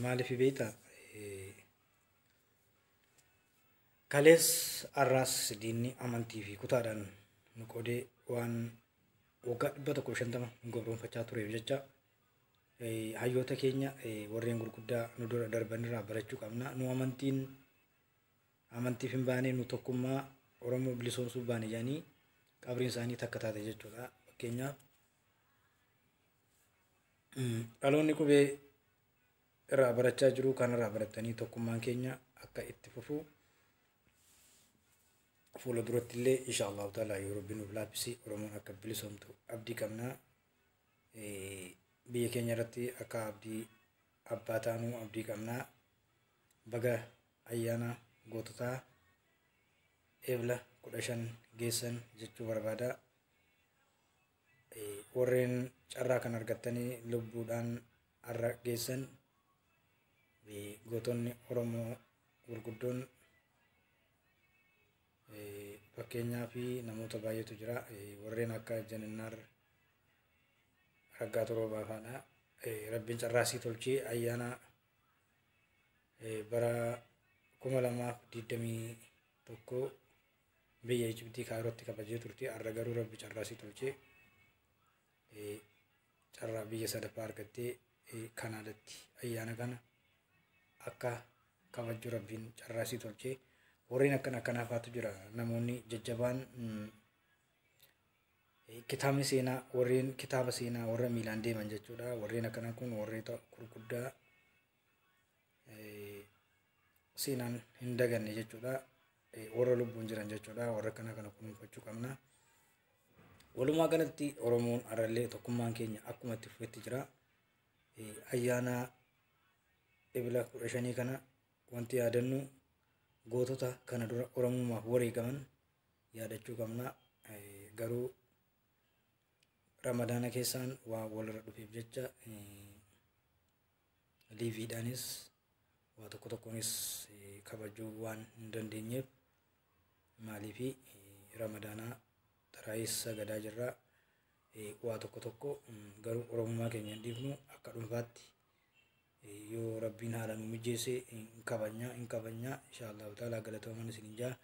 maaliif beektaa? Kalees arraas diinni amantii fi kutaadhaan nu qoodee waan waggaa 150 nu gabroonfachaa tureef jecha hayyoota keenya warreen gurguddaa nu dura darban irraa barachuu qabna. Nu amantiif hin baane nu tokkummaa Oromoo bilisoomsuu baane jedhanii qabriin isaanii takka taate jechuudha. Fakkeenyaaf dhaloonni qubee irraa barachaa jiru kanarraa baratanii tokkummaan keenya akka itti fufu fuula duratti illee inshaallahu ta'ala yoo rabbi nuuf laaffisi Oromoon akka bilisoomtu abdii qabna. Biyya keenya irratti akka abdii abbaa taanuu abdii qabna. Baga ayyaana goototaa eebla 15 geessan jechuu barbaada. Warreen carraa kan argattanii lubbuudhaan har'a geessan gootonni Oromoo gurguddoon fakkeenyaa fi namoota baay'eetu jira. Warreen akka Janannaar Raggaa Torobaa fa'aadha. Rabbiin carraasii tolchee ayyaana bara 2021 biyya Ijiptii Kaayirootti kabajee turte. Har'a garuu rabbi carraasii tolchee carraa biyya sadaffaa argattee Kanaadaatti ayyaana kana akka kabajju rabbiin carraasii tolchee. Warreen akkanaafaatu jira. Namoonni jajjabaan kitaabni seenaa warreen kitaaba seenaa warra miilaan deeman jechuudha. Warreen akkanaa kun warreeta gurguddaa seenaan hin daganne jechuudha. Warra lubbuun jiran jechuudha. Warra kana kunuunfachuu qabna. Walumaa galatti Oromoon har'allee tokkummaan keenya akkuma itti fufetti jira. Ayyaana ebla 15 kana wanti yaadannu gootota kana dura Oromummaaf wareegaman yaadachuu qabna. Garuu Ramadaana keessaan waa walirra dhufeef jecha liiviidhaanis waa tokkonis kabajuu waan hin dandeenyeef maaliifi Ramadaana taraayis sagadaa jirra. Waa tokko garuu Oromummaa keenya hin dhiifnu. Akka dhuunfaatti yoo rabbiin haala nu mijeesse hin kabajna inshaallahu ta'ala. Galatoomaa isiniin jaa.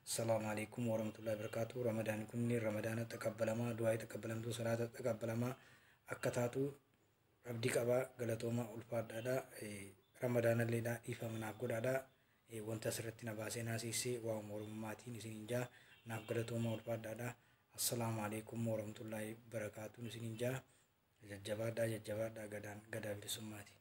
Assalamu alaikum warahmatullahi wabarakatuh. Ramadaan kun Ramadaana taqabbalamaa, du'aa taqabbalamtuu, salaata taqabbalamaa akka taatu abdii qaba. Galatoomaa ulfaadhaadha. Ramadaana illee dhiifama naaf godhaadha. Wanta asirratti na baasee naasisee waa Oromummaatiin isiniin jaa. Naaf galatoomaa ulfaadhaadha. Assalamu alaikum warahmatullahi wabarakatuh isiniin jaa. Jajjabaadhaa gadaa bilisummaati.